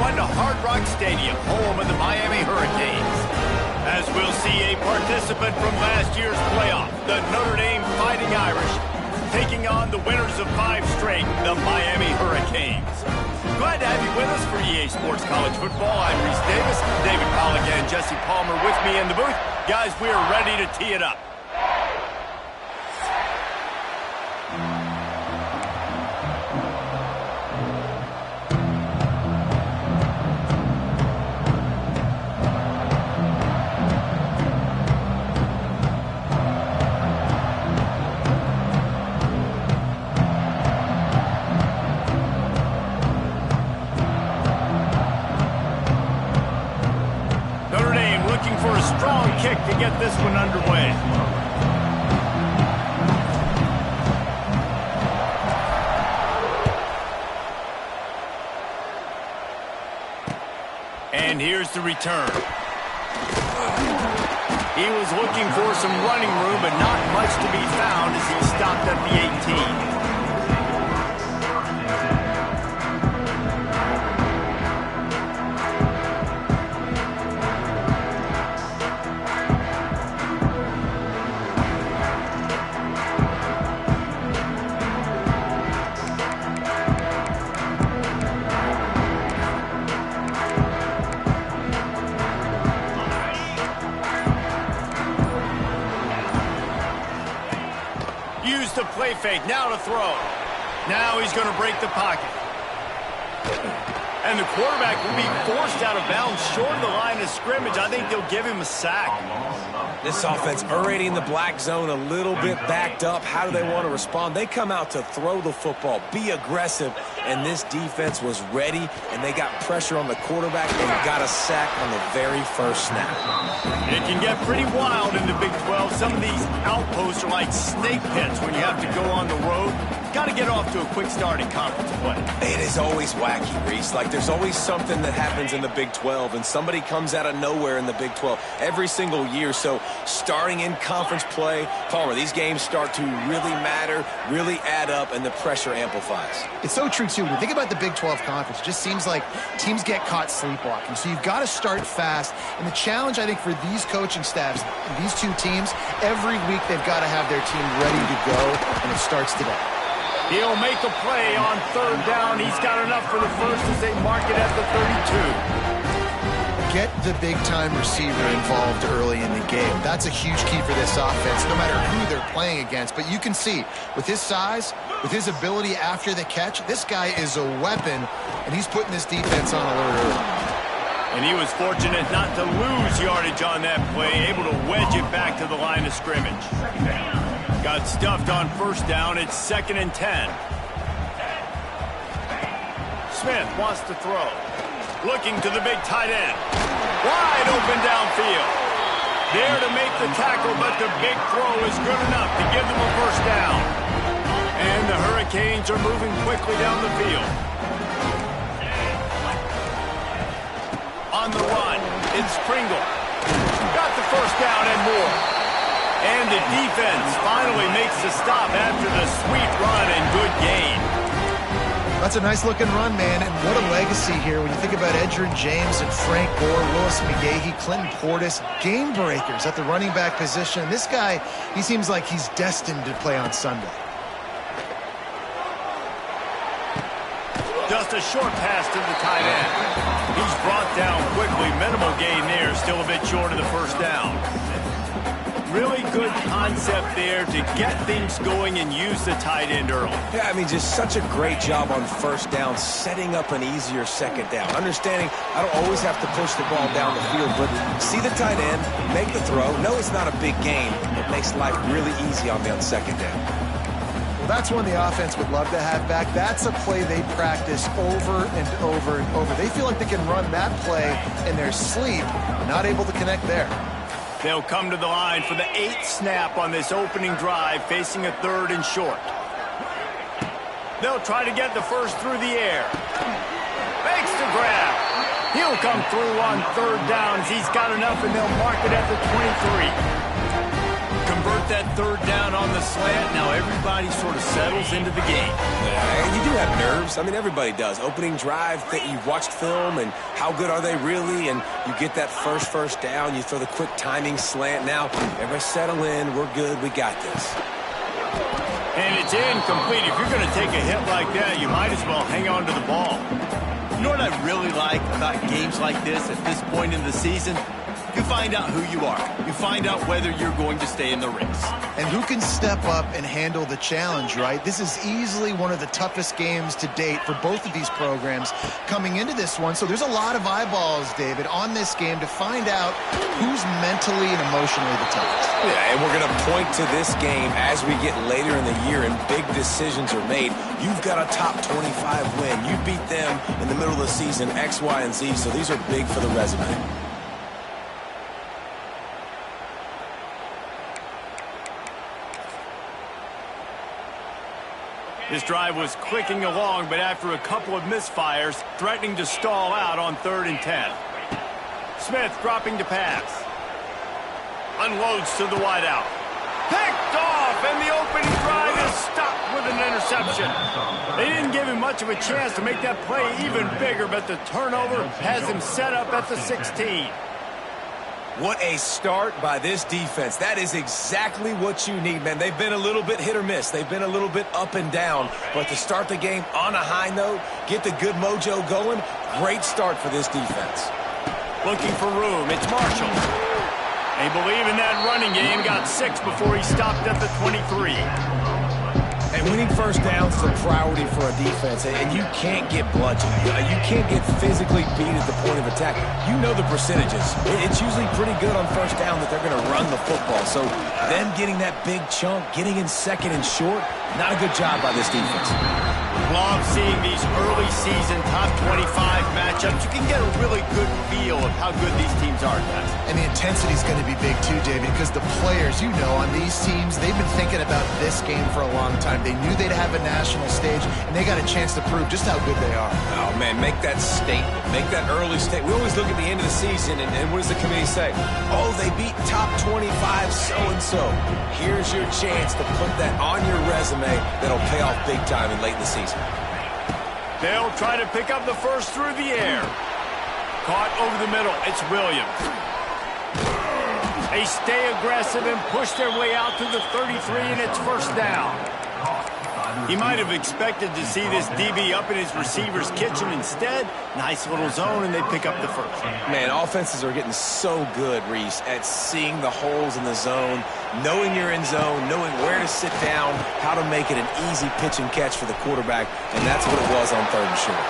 1 to Hard Rock Stadium, home of the Miami Hurricanes. As we'll see a participant from last year's playoff, the Notre Dame Fighting Irish, taking on the winners of 5 straight, the Miami Hurricanes. Glad to have you with us for EA Sports College Football. I'm Reese Davis, David Pollack and Jesse Palmer with me in the booth. Guys, we are ready to tee it up. Strong kick to get this one underway. And here's the return. He was looking for some running room, but not much to be found as he stopped at the 18. Used the play fake, now to throw. Now he's going to break the pocket. And the quarterback will be forced out of bounds short of the line of scrimmage. I think they'll give him a sack. This offense already in the black zone, a little bit backed up. How do they want to respond? They come out to throw the football, be aggressive, and this defense was ready, and they got pressure on the quarterback and got a sack on the very first snap. It can get pretty wild in the Big 12. Some of these outposts are like snake pits when you have to go on the road. Got to get off to a quick start in conference play. It is always wacky, Reese. Like, there's always something that happens in the Big 12, and somebody comes out of nowhere in the Big 12 every single year. So starting in conference play, Palmer, these games start to really matter, really add up, and the pressure amplifies. It's so true, too. When you think about the Big 12 conference, it just seems like teams get caught sleepwalking. So you've got to start fast. And the challenge, I think, for these coaching staffs, these two teams, every week they've got to have their team ready to go, and it starts today. He'll make a play on 3rd down. He's got enough for the first as they mark it at the 32. Get the big-time receiver involved early in the game. That's a huge key for this offense, no matter who they're playing against. But you can see, with his size, with his ability after the catch, this guy is a weapon, and he's putting this defense on alert early. And he was fortunate not to lose yardage on that play, able to wedge it back to the line of scrimmage. Got stuffed on 1st down. It's 2nd and 10. Smith wants to throw. Looking to the big tight end. Wide open downfield. There to make the tackle, but the big throw is good enough to give them a 1st down. And the Hurricanes are moving quickly down the field. On the run, it's Pringle. Got the 1st down and more. And the defense finally makes the stop after the sweet run and good gain. That's a nice-looking run, man, and what a legacy here when you think about Edgerrin James and Frank Gore, Willis McGahee, Clinton Portis, game breakers at the running back position. This guy, he seems like he's destined to play on Sunday. Just a short pass to the tight end. He's brought down quickly. Minimal gain there, still a bit short of the 1st down. Really good concept there to get things going and use the tight end early. Yeah, I mean, just such a great job on 1st down, setting up an easier 2nd down. Understanding I don't always have to push the ball down the field, but see the tight end, make the throw. No, it's not a big gain. It makes life really easy on me on 2nd down. Well, that's one the offense would love to have back. That's a play they practice over and over and over. They feel like they can run that play in their sleep, not able to connect there. They'll come to the line for the 8th snap on this opening drive, facing a 3rd and short. They'll try to get the 1st through the air. Makes the grab. He'll come through on 3rd down as he's got enough, and they'll mark it at the 23. Convert convert that third down on the slant. Now everybody sort of settles into the game. Yeah, and you do have nerves. I mean, everybody does. Opening drive, that you've watched film, and how good are they really? And you get that first down. You throw the quick timing slant. Now, everybody settle in. We're good. We got this. And it's incomplete. If you're going to take a hit like that, you might as well hang on to the ball. You know what I really like about games like this at this point in the season? You find out who you are. You find out whether you're going to stay in the race. And who can step up and handle the challenge, right? This is easily one of the toughest games to date for both of these programs coming into this one. So there's a lot of eyeballs, David, on this game to find out who's mentally and emotionally the toughest. Yeah, and we're going to point to this game as we get later in the year and big decisions are made. You've got a top 25 win. You beat them in the middle of the season, X, Y, and Z. So these are big for the resume. This drive was clicking along, but after a couple of misfires, threatening to stall out on 3rd and 10. Smith dropping to pass. Unloads to the wideout. Picked off, and the opening drive is stopped with an interception. They didn't give him much of a chance to make that play even bigger, but the turnover has him set up at the 16. What a start by this defense. That is exactly what you need, man. They've been a little bit hit or miss. They've been a little bit up and down. But to start the game on a high note, get the good mojo going, great start for this defense. Looking for room. It's Marshall. They believe in that running game. Got 6 before he stopped at the 23. And winning first downs is a priority for a defense, and you can't get bludgeoned. You can't get physically beat at the point of attack. You know the percentages. It's usually pretty good on first down that they're going to run the football. So them getting that big chunk, getting in second and short, not a good job by this defense. Love seeing these early season top 25 matchups. You can get a really good feel of how good these teams are, guys. And the intensity is going to be big too, David, because the players, you know, on these teams, they've been thinking about this game for a long time. They knew they'd have a national stage, and they got a chance to prove just how good they are. Oh, man, make that statement. Make that early statement. We always look at the end of the season, and what does the committee say? Oh, they beat top 25 so-and-so. Here's your chance to put that on your resume that'll pay off big time and late in the season. They'll try to pick up the first through the air. Caught over the middle. It's Williams. They stay aggressive and push their way out to the 33, and it's first down. He might have expected to see this DB up in his receiver's kitchen. Instead, nice little zone, and they pick up the first. Man, offenses are getting so good, Reese, at seeing the holes in the zone, knowing you're in zone, knowing where to sit down, how to make it an easy pitch and catch for the quarterback, and that's what it was on 3rd and short.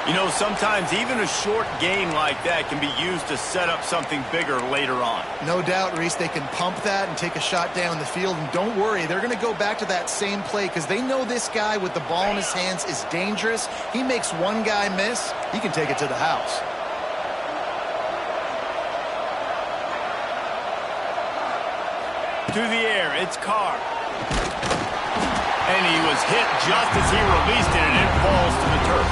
You know, sometimes even a short game like that can be used to set up something bigger later on. No doubt, Reese, they can pump that and take a shot down the field. And don't worry, they're going to go back to that same play because they know this guy with the ball in his hands is dangerous. He makes one guy miss, he can take it to the house. To the air, it's Carr. And he was hit just as he released it, and it falls to the turf.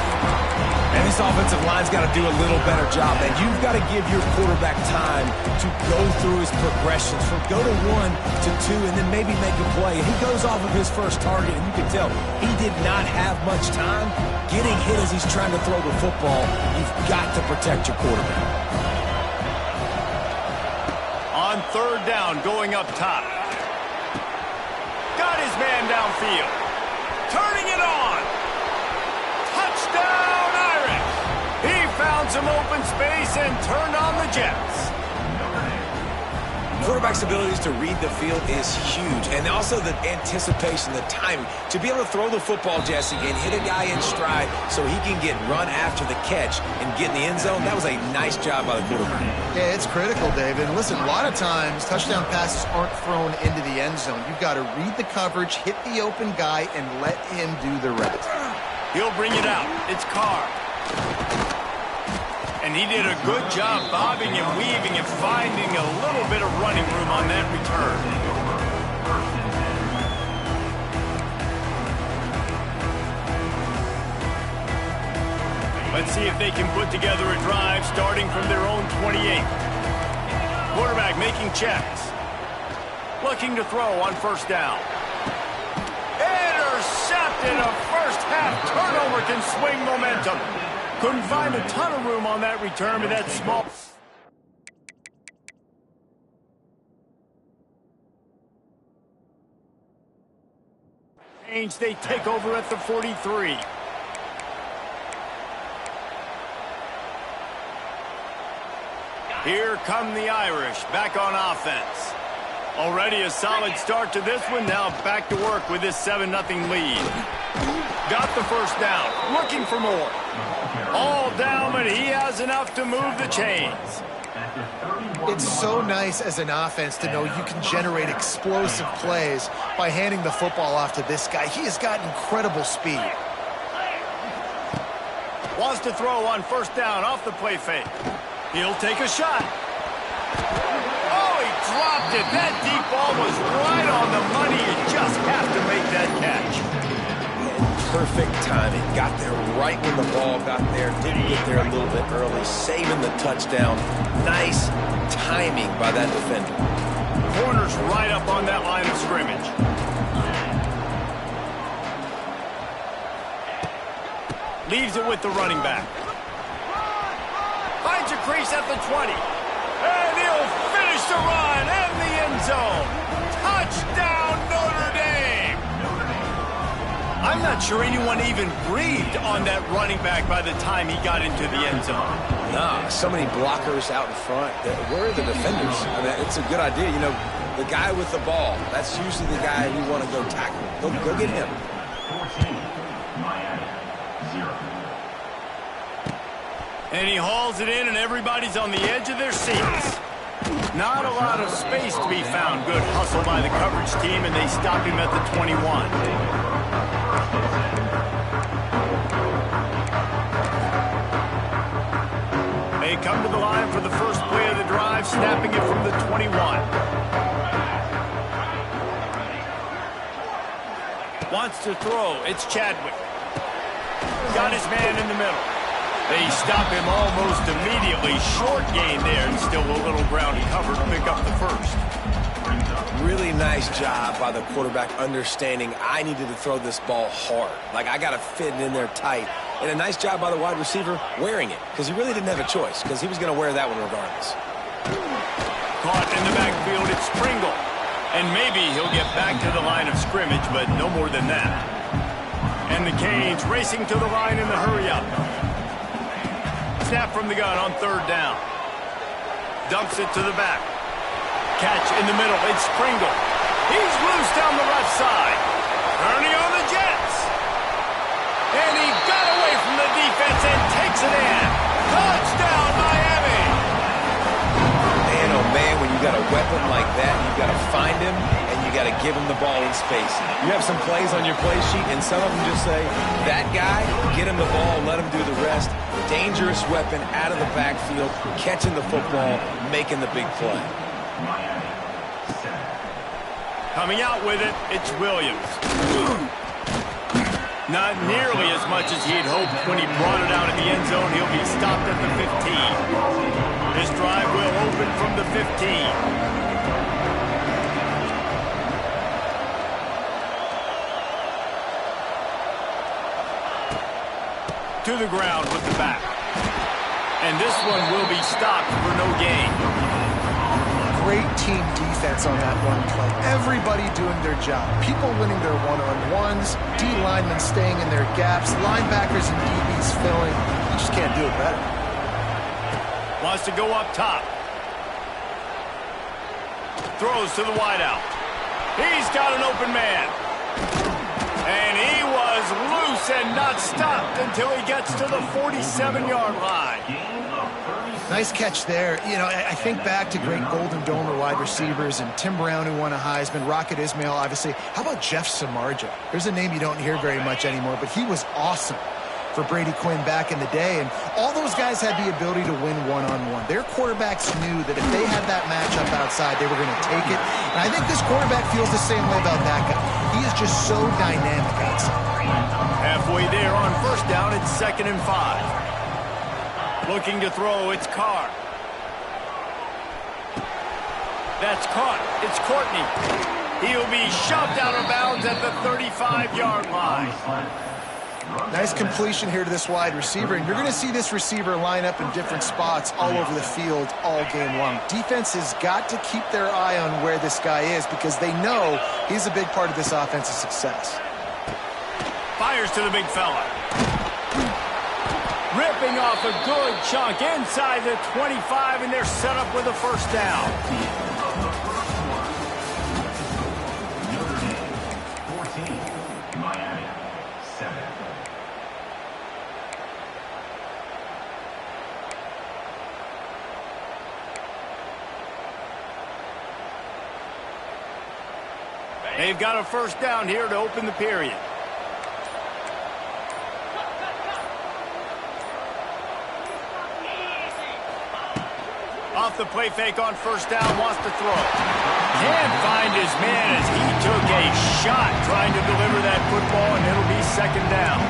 And this offensive line's got to do a little better job. And you've got to give your quarterback time to go through his progressions from go to 1 to 2 and then maybe make a play. And he goes off of his first target, and you can tell he did not have much time getting hit as he's trying to throw the football. You've got to protect your quarterback. On 3rd down, going up top. Got his man downfield. Turning it on. Touchdown, Irish. He found some open space and turned on the Jets. Quarterback's abilities to read the field is huge, and also the anticipation, the timing. To be able to throw the football, Jesse, and hit a guy in stride so he can get run after the catch and get in the end zone, that was a nice job by the quarterback. Yeah, it's critical, David. And listen, a lot of times touchdown passes aren't thrown into the end zone. You've got to read the coverage, hit the open guy, and let him do the rest. He'll bring it out. It's Carr. And he did a good job bobbing and weaving and finding a little bit of running room on that return. Let's see if they can put together a drive starting from their own 28. Quarterback making checks. Looking to throw on first down. Intercepted. A first half turnover can swing momentum. Couldn't find a ton of room on that return with that small. They take over at the 43. Here come the Irish back on offense. Already a solid start to this one. Now back to work with this 7-0 lead. Got the first down. Looking for more. All down, but he has enough to move the chains. It's so nice as an offense to know you can generate explosive plays by handing the football off to this guy. He has got incredible speed. Wants to throw on first down off the play fake. He'll take a shot. Oh, he dropped it. That deep ball was right on the money. You just have to make that catch. Perfect timing. Got there right when the ball got there. Didn't get there a little bit early. Saving the touchdown. Nice timing by that defender. Corner's right up on that line of scrimmage. Leaves it with the running back. Finds a crease at the 20. And he'll finish the run and the end zone. Touchdown, Notre Dame! I'm not sure anyone even breathed on that running back by the time he got into the end zone. Nah, so many blockers out in front. Where are the defenders? I mean, it's a good idea. You know, the guy with the ball, that's usually the guy you want to go tackle. Go get him. 14, Miami, 0. And he hauls it in, and everybody's on the edge of their seats. Not a lot of space to be found. Good hustle by the coverage team, and they stop him at the 21. They come to the line for the first play of the drive, snapping it from the 21. Wants to throw. It's Chadwick. Got his man in the middle. They stop him almost immediately. Short gain there, and still a little ground to cover to pick up the first. Really nice job by the quarterback understanding I needed to throw this ball hard. Like, I got to fit it in there tight. And a nice job by the wide receiver wearing it, because he really didn't have a choice, because he was going to wear that one regardless. Caught in the backfield, it's Pringle. And maybe he'll get back to the line of scrimmage, but no more than that. And the Canes racing to the line in the hurry-up. Snap from the gun on third down. Dumps it to the back. Catch in the middle. It's Pringle. He's loose down the left side. Turning on the Jets. And he got away from the defense and takes it in. Touchdown, Miami. Man, oh man, when you got a weapon like that, you got to find him and you got to give him the ball in space. You have some plays on your play sheet, and some of them just say, that guy, get him the ball, let him do the rest. Dangerous weapon out of the backfield, catching the football, making the big play. Coming out with it, it's Williams. Not nearly as much as he'd hoped when he brought it out in the end zone. He'll be stopped at the 15. This drive will open from the 15. To the ground with the back. And this one will be stopped for no gain. Great team defense on that run play. Everybody doing their job. People winning their one-on-ones, D linemen staying in their gaps, linebackers and DBs filling. You just can't do it better. Wants to go up top. Throws to the wideout. He's got an open man. And he was loose and not stopped until he gets to the 47-yard line. Nice catch there. You know, I think back to great Golden Domer wide receivers and Tim Brown, who won a Heisman, Rocket Ismail, obviously. How about Jeff Samardzija? There's a name you don't hear very much anymore, but he was awesome for Brady Quinn back in the day. And all those guys had the ability to win one-on-one. Their quarterbacks knew that if they had that matchup outside, they were going to take it. And I think this quarterback feels the same way about that guy. He is just so dynamic outside. Halfway there on first down, it's 2nd and 5. Looking to throw, it's Carr. That's caught. It's Courtney. He'll be shoved out of bounds at the 35-yard line. Nice completion here to this wide receiver, and you're going to see this receiver line up in different spots all over the field all game long. Defense has got to keep their eye on where this guy is because they know he's a big part of this offense's success. Fires to the big fella. Ripping off a good chunk inside the 25, and they're set up with a first down. Notre Dame 14, Miami 7. They've got a first down here to open the period. Off the play fake on first down, wants to throw. Can't find his man as he took a shot trying to deliver that football, and it'll be second down.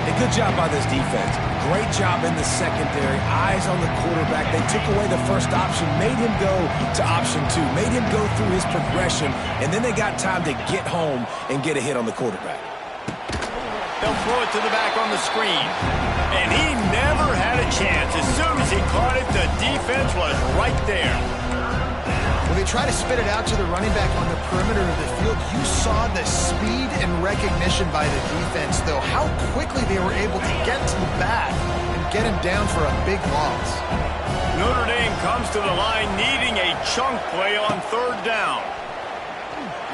A good job by this defense. Great job in the secondary. Eyes on the quarterback. They took away the first option, made him go to option 2, made him go through his progression, and then they got time to get home and get a hit on the quarterback. They'll throw it to the back on the screen. And he never had a chance. As soon as he caught it, the defense was right there. When they try to spit it out to the running back on the perimeter of the field, you saw the speed and recognition by the defense, though, how quickly they were able to get to the back and get him down for a big loss. Notre Dame comes to the line needing a chunk play on third down.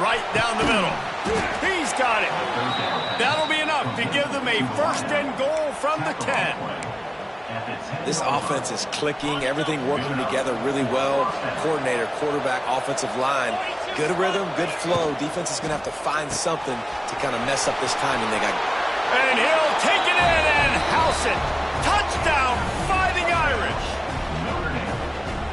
Right down the middle. He's got it. That'll be enough to give them a first and goal from the 10. This offense is clicking, everything working together really well. Coordinator, quarterback, offensive line. Good rhythm, good flow. Defense is going to have to find something to kind of mess up this timing they got. And he'll take it in and house it. Touchdown, Fighting Irish.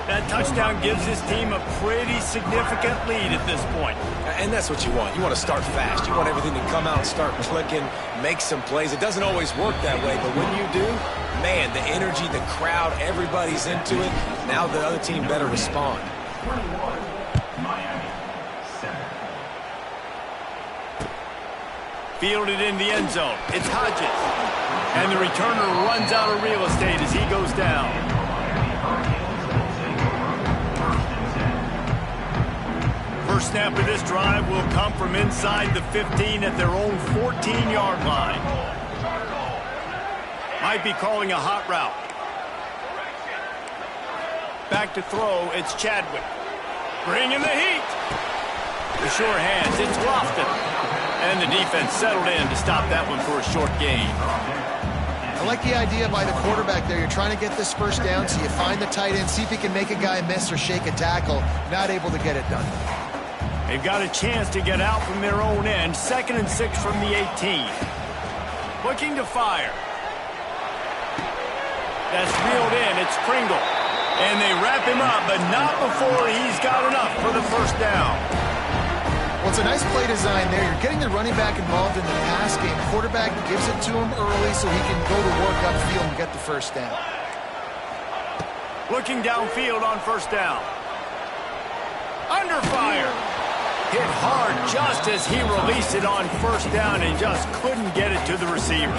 That touchdown gives his team a pretty significant lead at this point. And that's what you want. You want to start fast. You want everything to come out and start clicking, make some plays. It doesn't always work that way, but when you do, man, the energy, the crowd, everybody's into it. Now the other team better respond. 21, Miami 7. Fielded in the end zone. It's Hodges. And the returner runs out of real estate as he goes down. First snap of this drive will come from inside the 15 at their own 14-yard line. Might be calling a hot route. Back to throw, it's Chadwick. Bringing the heat. The sure hands, it's Lofton. And the defense settled in to stop that one for a short gain. I like the idea by the quarterback there. You're trying to get this first down, so you find the tight end, see if he can make a guy miss or shake a tackle. Not able to get it done. They've got a chance to get out from their own end. 2nd and 6 from the 18. Looking to fire. That's reeled in. It's Pringle. And they wrap him up, but not before he's got enough for the first down. Well, it's a nice play design there. You're getting the running back involved in the pass game. Quarterback gives it to him early so he can go to work upfield and get the first down. Looking downfield on first down. Under fire. Hit hard just as he released it on first down and just couldn't get it to the receiver.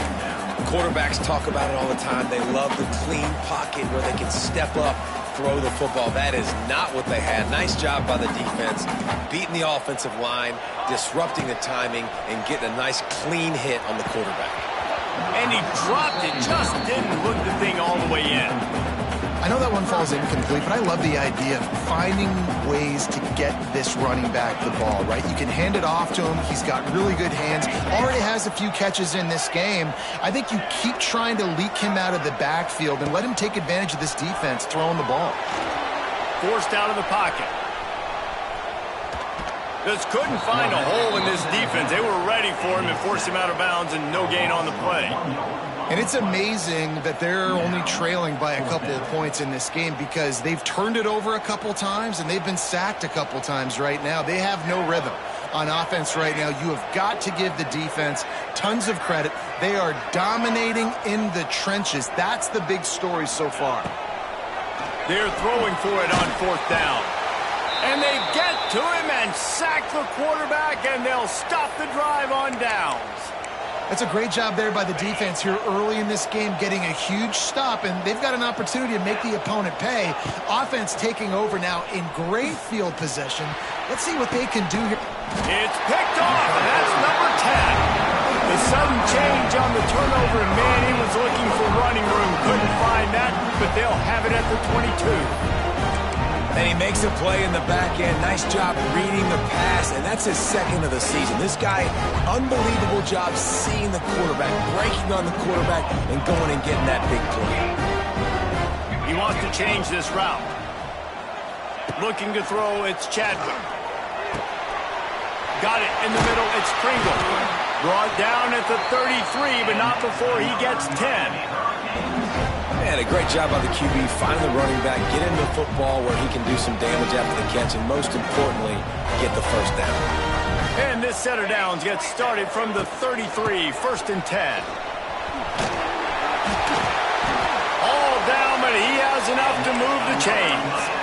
Quarterbacks talk about it all the time. They love the clean pocket where they can step up, throw the football. That is not what they had. Nice job by the defense, beating the offensive line, disrupting the timing, and getting a nice clean hit on the quarterback. And he dropped it, just didn't hook the thing all the way in. I know that one falls incomplete, but I love the idea of finding ways to get this running back the ball, right? You can hand it off to him. He's got really good hands. Already has a few catches in this game. I think you keep trying to leak him out of the backfield and let him take advantage of this defense throwing the ball. Forced out of the pocket. Just couldn't find a hole in this defense. They were ready for him and forced him out of bounds and no gain on the play. And it's amazing that they're only trailing by a couple of points in this game because they've turned it over a couple times and they've been sacked a couple times right now. They have no rhythm on offense right now. You have got to give the defense tons of credit. They are dominating in the trenches. That's the big story so far. They're throwing for it on fourth down. And they get to him and sack the quarterback, and they'll stop the drive on downs. That's a great job there by the defense here early in this game, getting a huge stop, and they've got an opportunity to make the opponent pay. Offense taking over now in great field possession. Let's see what they can do here. It's picked off, and that's number 10. The sudden change on the turnover, and man, he was looking for running room. Couldn't find that, but they'll have it at the 22. And he makes a play in the back end. Nice job reading the pass, and that's his second of the season. This guy, unbelievable job seeing the quarterback, breaking on the quarterback, and going and getting that big play. He wants to change this route. Looking to throw, it's Chadwick. Got it in the middle, it's Pringle. Brought down at the 33, but not before he gets 10. Man, a great job by the QB, finding the running back, get into the football where he can do some damage after the catch, and most importantly, get the first down. And this set of downs gets started from the 33, 1st and 10. All down, but he has enough to move the chains.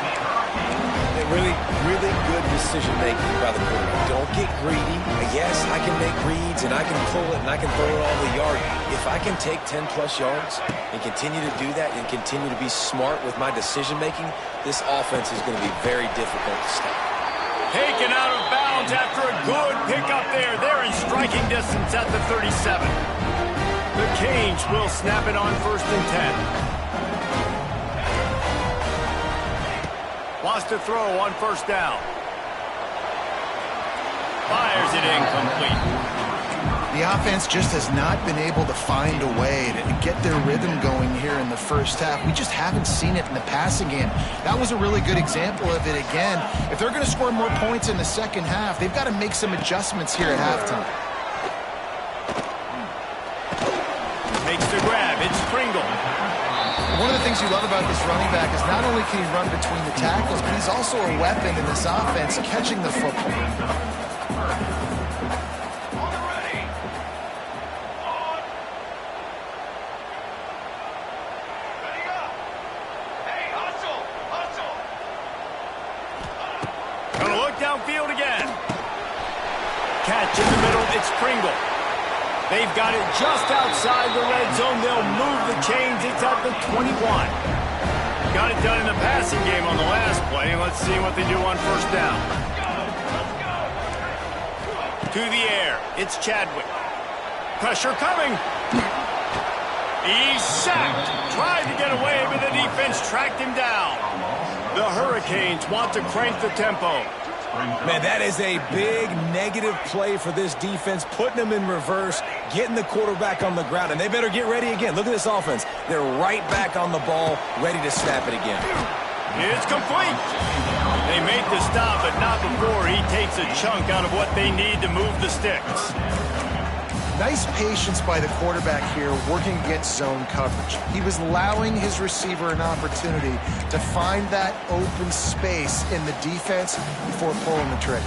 Really good decision-making by the quarterback. Don't get greedy. Yes, I can make reads, and I can pull it, and I can throw it all the yard. If I can take 10-plus yards and continue to do that and continue to be smart with my decision-making, this offense is going to be very difficult to stop. Taken out of bounds after a good pickup there. They're in striking distance at the 37. The Canes will snap it on 1st and 10. Wants to throw on 1st down. Fires it incomplete. The offense just has not been able to find a way to get their rhythm going here in the first half. We just haven't seen it in the passing game. That was a really good example of it again. If they're going to score more points in the second half, they've got to make some adjustments here at halftime. Makes the grab. It's Pringle. One of the things you love about this running back is not only can he run between the tackles, but he's also a weapon in this offense catching the football. Gonna look downfield again. Catch in the middle. It's Pringle. They've got it just outside the red zone. They'll move the chains. It's at the 21. Got it done in the passing game on the last play. Let's see what they do on 1st down. To the air. It's Chadwick. Pressure coming. He's sacked. Tried to get away, but the defense tracked him down. The Hurricanes want to crank the tempo. Man, that is a big negative play for this defense, putting them in reverse, getting the quarterback on the ground, and they better get ready again. Look at this offense. They're right back on the ball, ready to snap it again. It's complete. They make the stop, but not before he takes a chunk out of what they need to move the sticks. Nice patience by the quarterback here working against zone coverage. He was allowing his receiver an opportunity to find that open space in the defense before pulling the trigger.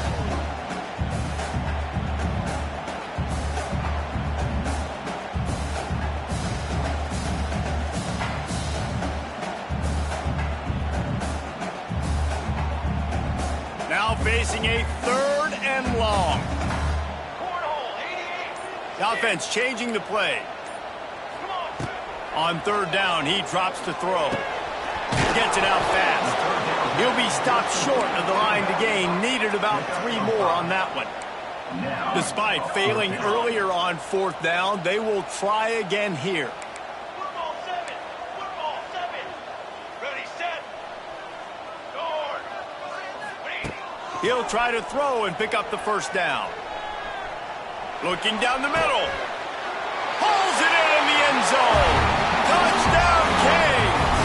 Now facing a 3rd and long. The offense changing the play. On 3rd down, he drops to throw. Gets it out fast. He'll be stopped short of the line to gain. Needed about 3 more on that one. Despite failing earlier on 4th down, they will try again here. Football 7. Football 7. Ready, set. Guard. He'll try to throw and pick up the 1st down. Looking down the middle. Pulls it in the end zone. Touchdown, Canes.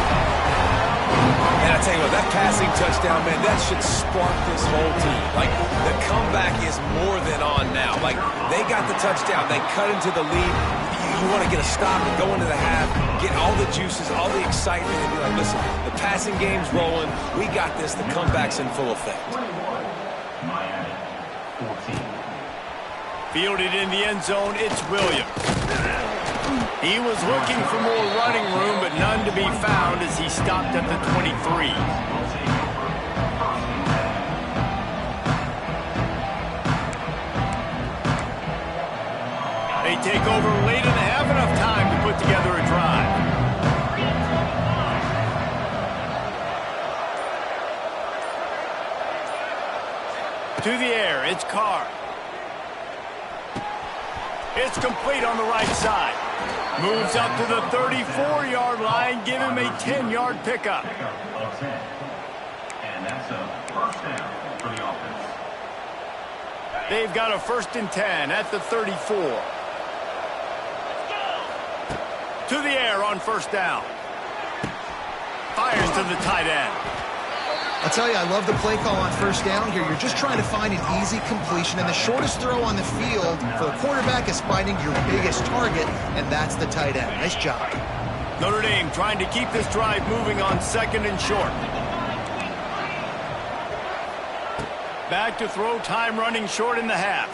And I tell you what, that passing touchdown, man, that should spark this whole team. Like, the comeback is more than on now. Like, they got the touchdown. They cut into the lead. You want to get a stop and go into the half, get all the juices, all the excitement, and be like, listen, the passing game's rolling. We got this. The comeback's in full effect. 21, Miami, 14. Fielded in the end zone, it's Williams. He was looking for more running room, but none to be found as he stopped at the 23. take over late in the half, enough time to put together a drive. To the air, it's Carr. It's complete on the right side. Moves up to the 34-yard line, give him a 10-yard pickup. And that's a first down for the offense. They've got a 1st and 10 at the 34. To the air on 1st down. Fires to the tight end. I'll tell you, I love the play call on 1st down here. You're just trying to find an easy completion, and the shortest throw on the field for the quarterback is finding your biggest target, and that's the tight end. Nice job. Notre Dame trying to keep this drive moving on 2nd and short. Back to throw, time running short in the half.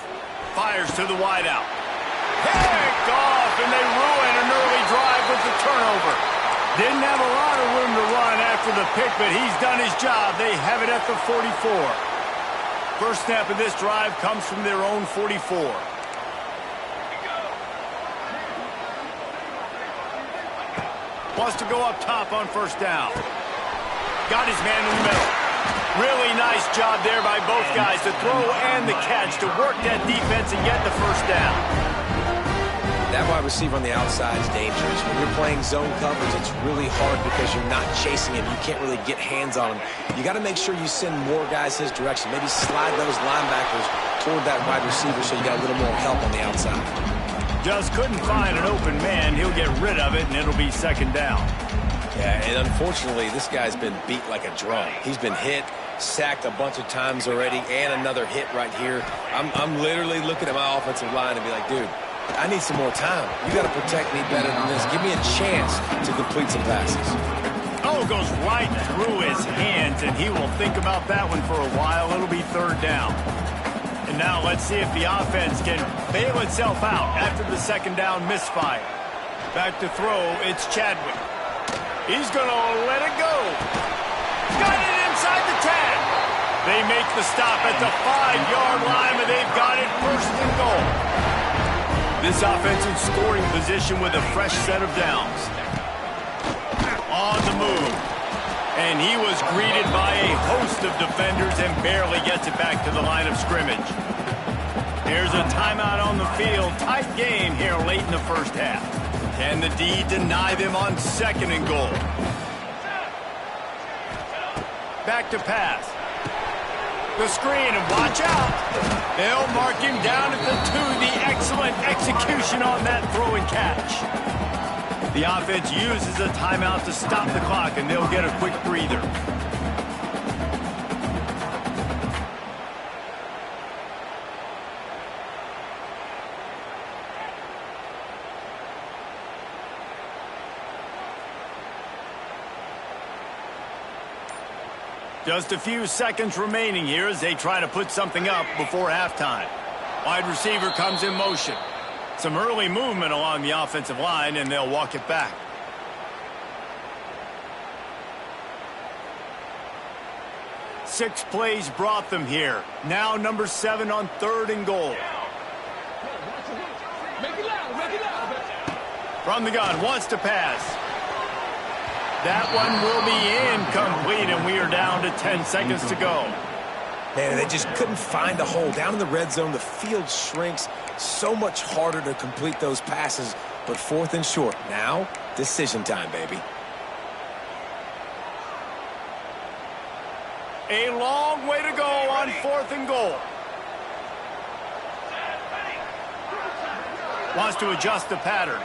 Fires to the wideout. Picked off, and they ruin an early drive with the turnover. Didn't have a lot of room to run after the pick, but he's done his job. They have it at the 44. First snap of this drive comes from their own 44. Wants to go up top on 1st down. Got his man in the middle. Really nice job there by both guys, the throw and the catch, to work that defense and get the 1st down. That wide receiver on the outside is dangerous. When you're playing zone coverage, it's really hard because you're not chasing him. You can't really get hands on him. You got to make sure you send more guys his direction. Maybe slide those linebackers toward that wide receiver so you got a little more help on the outside. Just couldn't find an open man. He'll get rid of it, and it'll be 2nd down. Yeah, and unfortunately, this guy's been beat like a drum. He's been hit, sacked a bunch of times already, and another hit right here. I'm literally looking at my offensive line and be like, dude, I need some more time. You got to protect me better than this. Give me a chance to complete some passes. Oh, goes right through his hands, and he will think about that one for a while. It'll be 3rd down. And now let's see if the offense can bail itself out after the 2nd down misfire. Back to throw, it's Chadwick. He's going to let it go. Got it inside the 10. They make the stop at the 5-yard line, and they've got it 1st and goal. This offense in scoring position with a fresh set of downs. On the move. And he was greeted by a host of defenders and barely gets it back to the line of scrimmage. Here's a timeout on the field. Tight game here late in the 1st half. Can the D deny them on 2nd and goal? Back to pass. The screen, and watch out. They'll mark him down at the 2. The excellent execution on that throw and catch. The offense uses a timeout to stop the clock, and they'll get a quick breather. Just a few seconds remaining here as they try to put something up before halftime. Wide receiver comes in motion. Some early movement along the offensive line, and they'll walk it back. Six plays brought them here. Now number 7 on 3rd and goal. From the gun, wants to pass. That one will be incomplete, and we are down to 10 seconds to go. Man, they just couldn't find a hole. Down in the red zone, the field shrinks. So much harder to complete those passes, but 4th and short. Now, decision time, baby. A long way to go on 4th and goal. Wants to adjust the pattern.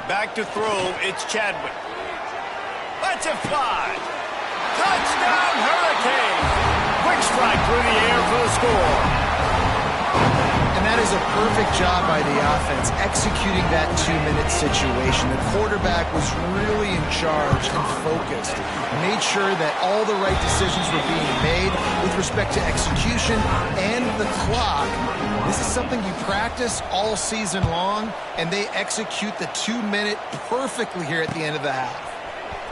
Back to throw, it's Chadwick. Lets it fly. Touchdown, Hurricanes. Quick strike through the air for the score. And that is a perfect job by the offense, executing that 2-minute situation. The quarterback was really in charge and focused. Made sure that all the right decisions were being made with respect to execution and the clock. This is something you practice all season long, and they execute the 2-minute perfectly here at the end of the half.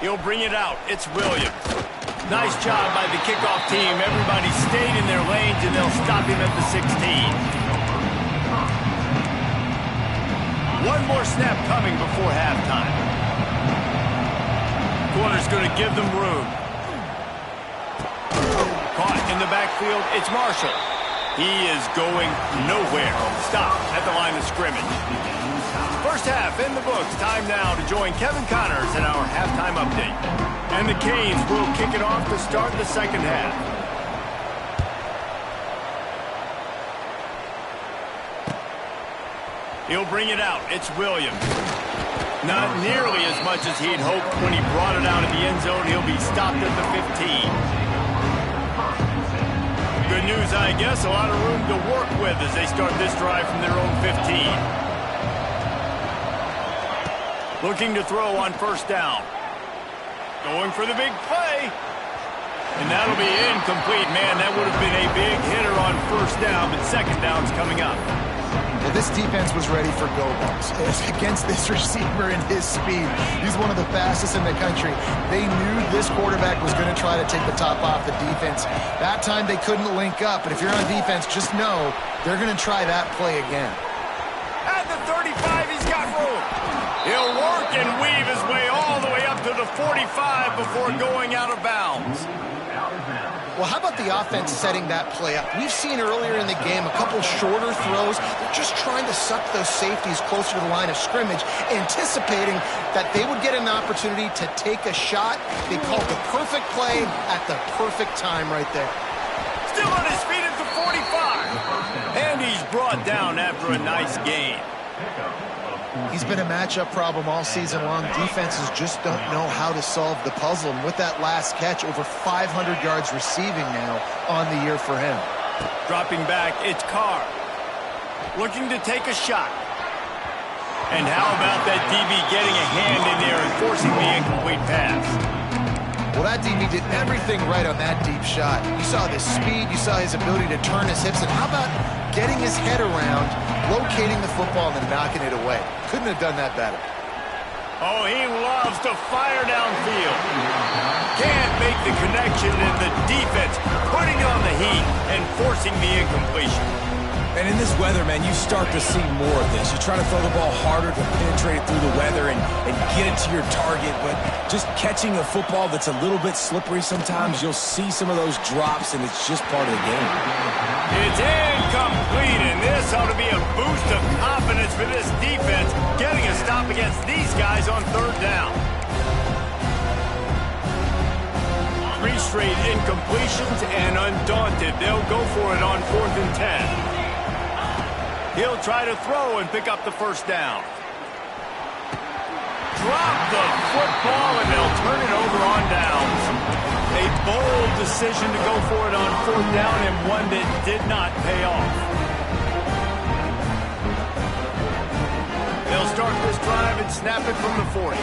He'll bring it out. It's Williams. Nice job by the kickoff team. Everybody stayed in their lanes, and they'll stop him at the 16. One more snap coming before halftime. Corner's going to give them room. Caught in the backfield, it's Marshall. He is going nowhere. Stop at the line of scrimmage. First half in the books. Time now to join Kevin Connors in our halftime update. And the Canes will kick it off to start the second half. He'll bring it out. It's Williams. Not nearly as much as he'd hoped when he brought it out in the end zone. He'll be stopped at the 15. Good news, I guess. A lot of room to work with as they start this drive from their own 15. Looking to throw on first down. Going for the big play. And that'll be incomplete. Man, that would have been a big hitter on first down, but second down's coming up. Well, this defense was ready for go balls. Against this receiver and his speed, he's one of the fastest in the country. They knew this quarterback was going to try to take the top off the defense. That time they couldn't link up, but if you're on defense, just know they're going to try that play again. At the 35, he's got room. He'll work and weave his way all the way up to the 45 before going out of bounds. Well, how about the offense setting that play up? We've seen earlier in the game a couple shorter throws. They're just trying to suck those safeties closer to the line of scrimmage, anticipating that they would get an opportunity to take a shot. They called the perfect play at the perfect time right there. Still on his feet at the 45. And he's brought down after a nice gain. He's been a matchup problem all season long. Defenses just don't know how to solve the puzzle. And with that last catch, over 500 yards receiving now on the year for him. Dropping back, it's Carr. Looking to take a shot. And how about that DB getting a hand in there and forcing the incomplete pass? Well, that DB did everything right on that deep shot. You saw the speed, you saw his ability to turn his hips, and how about getting his head around, locating the football, and then knocking it away? Couldn't have done that better. Oh, he loves to fire downfield. Can't make the connection, and the defense putting on the heat and forcing the incompletion. And in this weather, man, you start to see more of this. You try to throw the ball harder to penetrate it through the weather and get it to your target, but just catching a football that's a little bit slippery sometimes, you'll see some of those drops, and it's just part of the game. It's incomplete, and this ought to be a boost of confidence for this defense, getting a stop against these guys on third down. 3 straight incompletions, and undaunted, they'll go for it on 4th and 10. He'll try to throw and pick up the first down. Drop the football, and they'll turn it over on downs. A bold decision to go for it on 4th down, and one that did not pay off. They'll start this drive and snap it from the 40.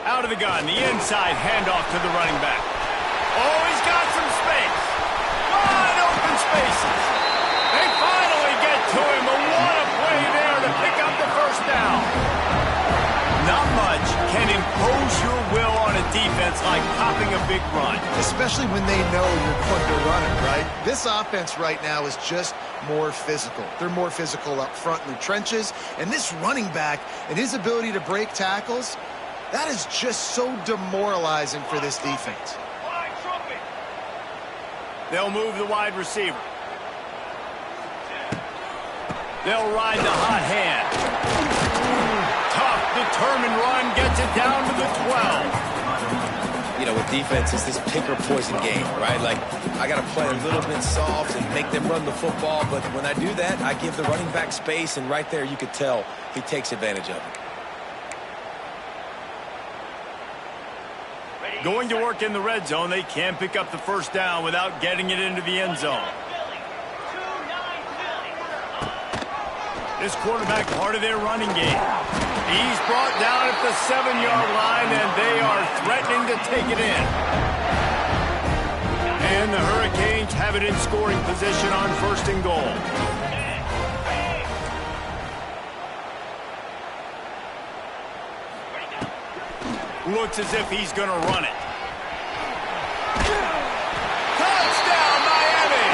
Out of the gun, the inside handoff to the running back. Oh, he's got some space. Wide open spaces. They finally get to him, but what a play there to pick up the first down. Not much can impose your will on a defense like popping a big run. Especially when they know you're going to run it, right? This offense right now is just more physical. They're more physical up front in the trenches, and this running back and his ability to break tackles, that is just so demoralizing for this defense. They'll move the wide receiver. They'll ride the hot hand. Tough, determined run gets it down to the 12. You know, with defense, it's this pick or poison game, right? Like, I got to play a little bit soft and make them run the football, but when I do that, I give the running back space, and right there you could tell he takes advantage of it. Going to work in the red zone, they can't pick up the first down without getting it into the end zone. This quarterback, part of their running game. He's brought down at the 7-yard line, and they are threatening to take it in. And the Hurricanes have it in scoring position on 1st and goal. Looks as if he's going to run it. Touchdown, Miami!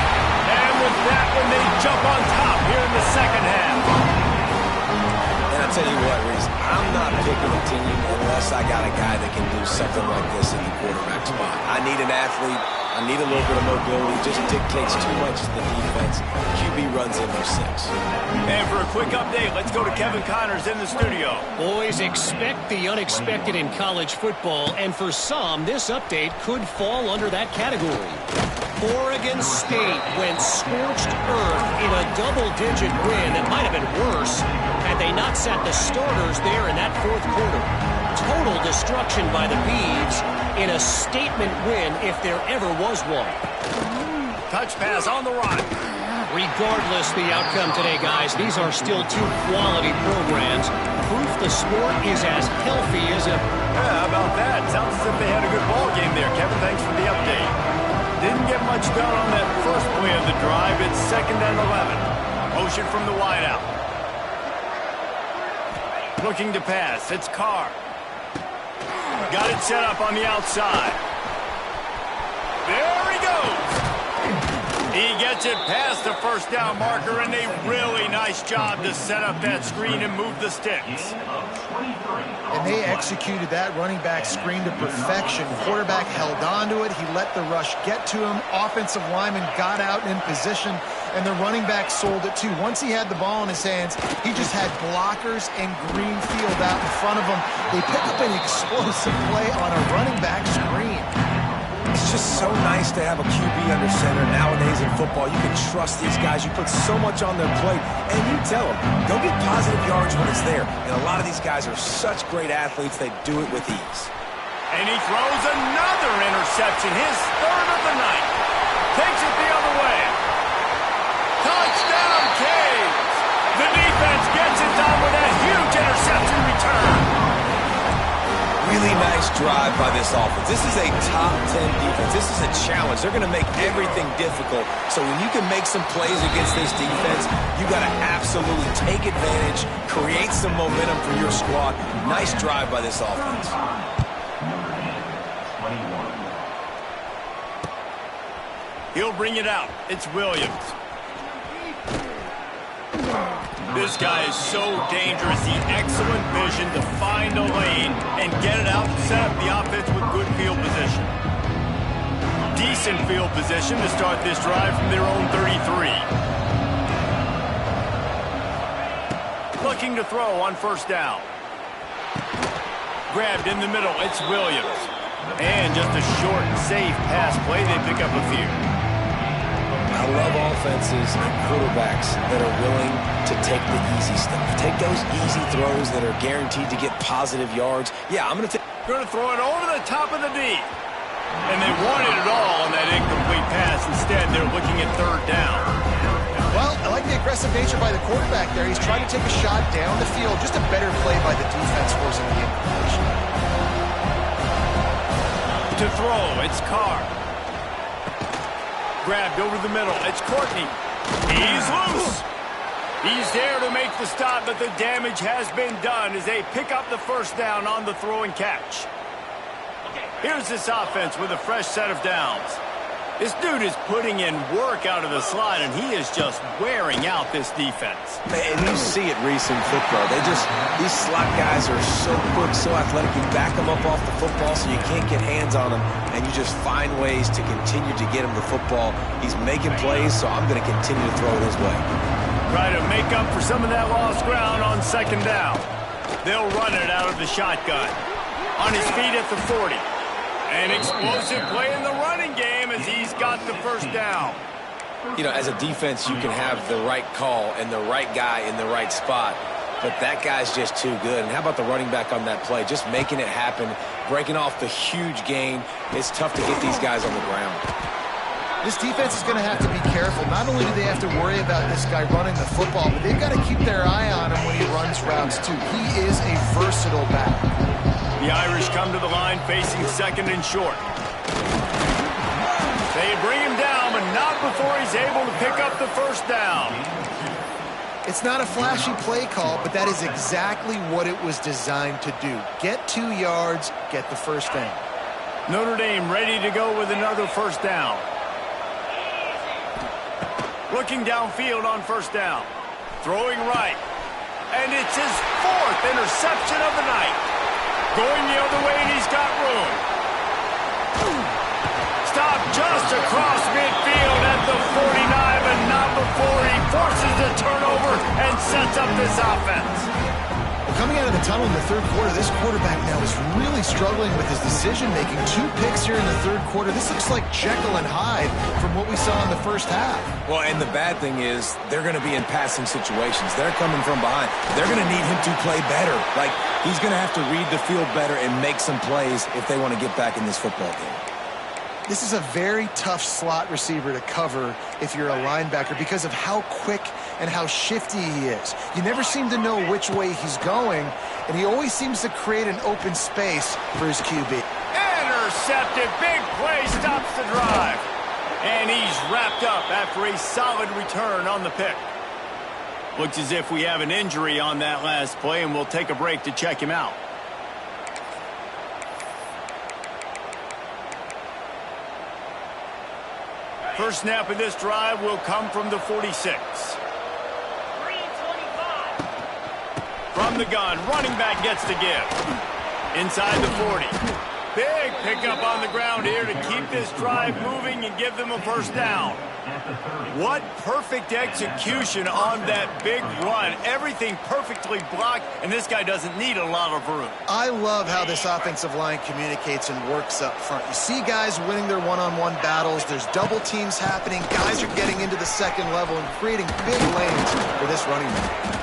to continue unless I got a guy that can do something like this in the quarterback spot. I need an athlete. I need a little bit of mobility. Just dictates too much to the defense. QB runs in for 6. And for a quick update, let's go to Kevin Connors in the studio. Boys, expect the unexpected in college football, and for some, this update could fall under that category. Oregon State went scorched earth in a double-digit win that might have been worse had they not sat the starters there in that fourth quarter. Total destruction by the Beavs in a statement win if there ever was one. Touch pass on the run. Regardless the outcome today, guys, these are still two quality programs. Proof the sport is as healthy as ever. Yeah, how about that? Sounds as if they had a good ball game there. Kevin, thanks for the update. Didn't get much done on that first play of the drive. It's 2nd and 11. Motion from the wideout. Looking to pass. It's Carr. Got it set up on the outside. There he goes. He gets it past the first down marker, and a really nice job to set up that screen and move the sticks. And they executed that running back screen to perfection. Quarterback held on to it. He let the rush get to him. Offensive lineman got out in position, and the running back sold it too. Once he had the ball in his hands, he just had blockers and green field out in front of him. They pick up an explosive play on a running back screen. It's just so nice to have a QB under center. Nowadays in football, you can trust these guys. You put so much on their plate, and you tell them, go get positive yards when it's there. And a lot of these guys are such great athletes, they do it with ease. And he throws another interception, his 3rd of the night. Takes it the other way. Touchdown, Caves! The defense gets it done with a huge interception return. Really nice drive by this offense. This is a top 10 defense. This is a challenge. They're going to make everything difficult. So when you can make some plays against this defense, you got to absolutely take advantage, create some momentum for your squad. Nice drive by this offense. He'll bring it out. It's Williams. This guy is so dangerous. He excellent vision to find a lane and get it out and set up the offense with good field position. Decent field position to start this drive from their own 33. Looking to throw on first down. Grabbed in the middle. It's Williams. And just a short and safe pass play. They pick up a few. I love offenses and quarterbacks that are willing to take the easy stuff. Take those easy throws that are guaranteed to get positive yards. Yeah, I'm going to throw it over the top of the D. And they wanted it all on that incomplete pass. Instead, they're looking at 3rd down. Well, I like the aggressive nature by the quarterback there. He's trying to take a shot down the field. Just a better play by the defense forcing the incompletion. To throw, it's Carr. Grabbed over the middle. It's Courtney. He's loose. He's there to make the stop, but the damage has been done as they pick up the first down on the throw and catch. Here's this offense with a fresh set of downs. This dude is putting in work out of the slot, and he is just wearing out this defense. And you see it, Reese, in football. These slot guys are so quick, so athletic. You back them up off the football so you can't get hands on them, and you just find ways to continue to get him the football. He's making plays, so I'm going to continue to throw it his way. Try to make up for some of that lost ground on 2nd down. They'll run it out of the shotgun. On his feet at the 40. An explosive play in the running game as he's got the first down. You know, as a defense, you can have the right call and the right guy in the right spot, but that guy's just too good. And how about the running back on that play? Just making it happen, breaking off the huge gain. It's tough to get these guys on the ground. This defense is going to have to be careful. Not only do they have to worry about this guy running the football, but they've got to keep their eye on him when he runs routes too. He is a versatile back. The Irish come to the line facing 2nd and short. They bring him down, but not before he's able to pick up the first down. It's not a flashy play call, but that is exactly what it was designed to do. Get 2 yards, get the first down. Notre Dame ready to go with another first down. Looking downfield on first down. Throwing right. And it's his 4th interception of the night. Going the other way, and he's got room. Stop just across midfield at the 49, but not before he forces the turnover and sets up this offense. Coming out of the tunnel in the third quarter, this quarterback now is really struggling with his decision-making. 2 picks here in the third quarter. This looks like Jekyll and Hyde from what we saw in the first half. Well, and the bad thing is they're going to be in passing situations. They're coming from behind. They're going to need him to play better. Like, he's going to have to read the field better and make some plays if they want to get back in this football game. This is a very tough slot receiver to cover if you're a linebacker because of how quick and how shifty he is. You never seem to know which way he's going, and he always seems to create an open space for his QB. Intercepted. Big play stops the drive. And he's wrapped up after a solid return on the pick. Looks as if we have an injury on that last play, and we'll take a break to check him out. First snap of this drive will come from the 46. From the gun, running back gets the give. Inside the 40. Big pickup on the ground here to keep this drive moving and give them a first down. What perfect execution on that big run. Everything perfectly blocked, and this guy doesn't need a lot of room. I love how this offensive line communicates and works up front. You see guys winning their one-on-one battles. There's double teams happening. Guys are getting into the second level and creating big lanes for this running back.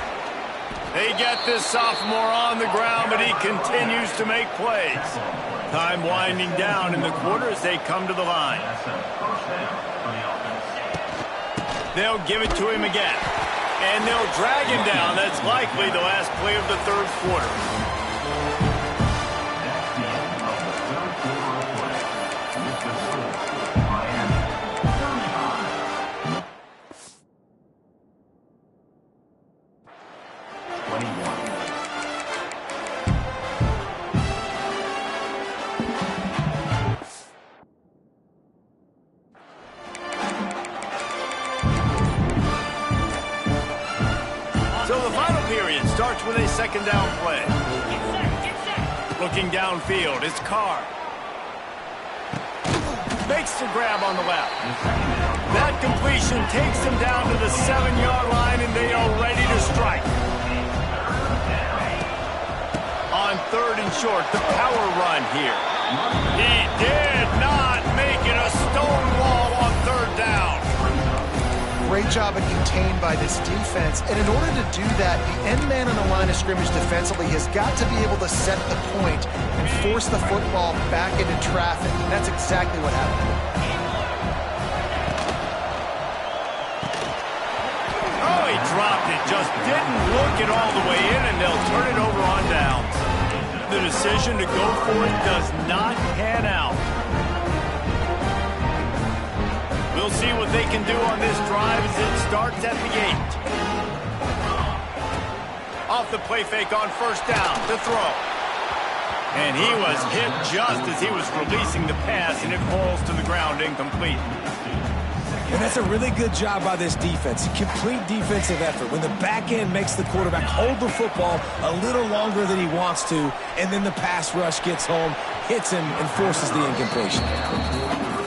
They get this sophomore on the ground, but he continues to make plays. Time winding down in the quarter as they come to the line. They'll give it to him again. And they'll drag him down. That's likely the last play of the third quarter. With a second down play. Looking downfield, it's Carr. Makes the grab on the left. That completion takes them down to the 7-yard line, and they are ready to strike. On third and short, the power run here. He did not make it a stone wall on third down. Great job and contained by this defense. And in order to do that, the end man on the line of scrimmage defensively has got to be able to set the point and force the football back into traffic. And that's exactly what happened. Oh, he dropped it. Just didn't look it all the way in, and they'll turn it over on downs. The decision to go for it does not pan out. We'll see what they can do on this drive as it starts at the 8. Off the play fake on first down to throw. And he was hit just as he was releasing the pass, and it falls to the ground incomplete. And that's a really good job by this defense. Complete defensive effort. When the back end makes the quarterback hold the football a little longer than he wants to, and then the pass rush gets home, hits him, and forces the incompletion.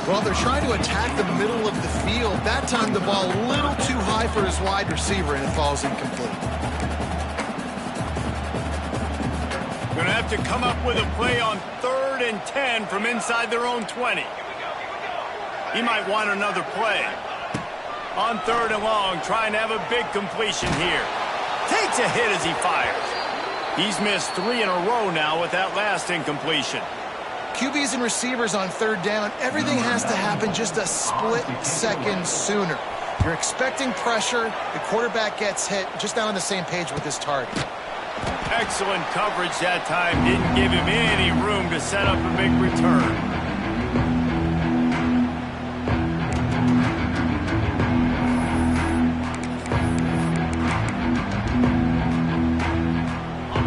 Well, they're trying to attack the middle of the field. That time the ball a little too high for his wide receiver, and it falls incomplete. Going to have to come up with a play on 3rd and 10 from inside their own 20. He might want another play. On 3rd and long, trying to have a big completion here. Takes a hit as he fires. He's missed 3 in a row now with that last incompletion. QBs and receivers on 3rd down, everything has to happen just a split second sooner. You're expecting pressure, the quarterback gets hit, just not on the same page with his target. Excellent coverage that time. Didn't give him any room to set up a big return.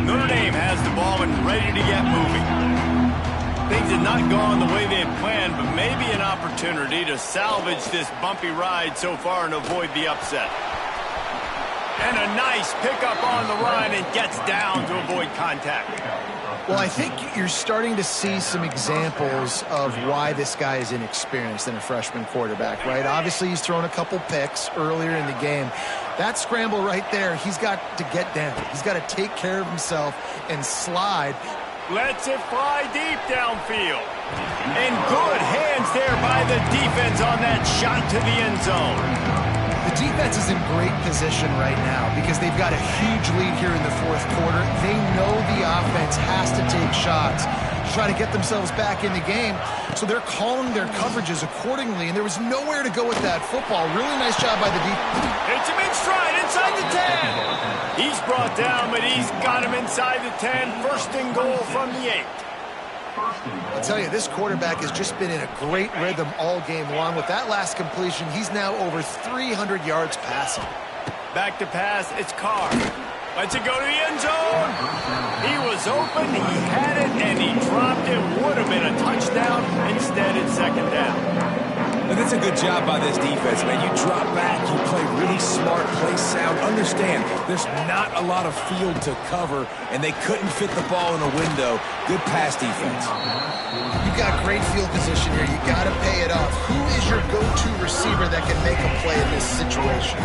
Notre Dame has the ball and ready to get moving. Things had not gone the way they had planned, but maybe an opportunity to salvage this bumpy ride so far and avoid the upset. And a nice pickup on the run and gets down to avoid contact. Well, I think you're starting to see some examples of why this guy is inexperienced in a freshman quarterback, right? Obviously, he's thrown a couple picks earlier in the game. That scramble right there, he's got to get down. He's got to take care of himself and slide. Lets it fly deep downfield. And good hands there by the defense on that shot to the end zone. The defense is in great position right now because they've got a huge lead here in the fourth quarter. They know the offense has to take shots to try to get themselves back in the game. So they're calling their coverages accordingly, and there was nowhere to go with that football. Really nice job by the defense. Hits him in stride inside the 10. He's brought down, but he's got him inside the 10. First and goal from the 8. I'll tell you, this quarterback has just been in a great rhythm all game long. With that last completion, he's now over 300 yards passing. Back to pass, it's Carr. Lets it go to the end zone. He was open, he had it, and he dropped it. Would have been a touchdown. Instead, it's second down. And that's a good job by this defense, man. You drop back, you play really smart, play sound. Understand, there's not a lot of field to cover, and they couldn't fit the ball in a window. Good pass defense. You've got great field position here. You got to pay it off. Who is your go-to receiver that can make a play in this situation?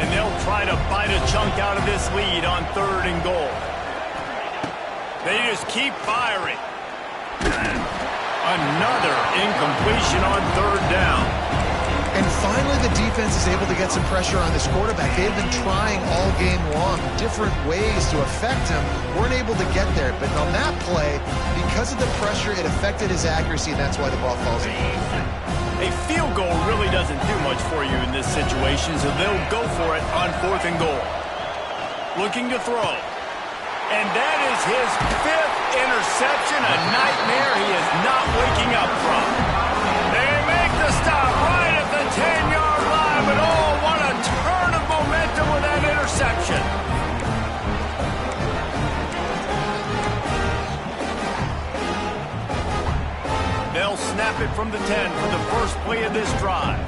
And they'll try to bite a chunk out of this lead on third and goal. They just keep firing. Another incompletion on third down. And finally, the defense is able to get some pressure on this quarterback. They've been trying all game long different ways to affect him. Weren't able to get there. But on that play, because of the pressure, it affected his accuracy, and that's why the ball falls in. A field goal really doesn't do much for you in this situation, so they'll go for it on fourth and goal. Looking to throw. And that is his 5th interception, a nightmare he is not waking up from. They make the stop right at the 10-yard line, but oh, what a turn of momentum with that interception. They'll snap it from the 10 for the first play of this drive.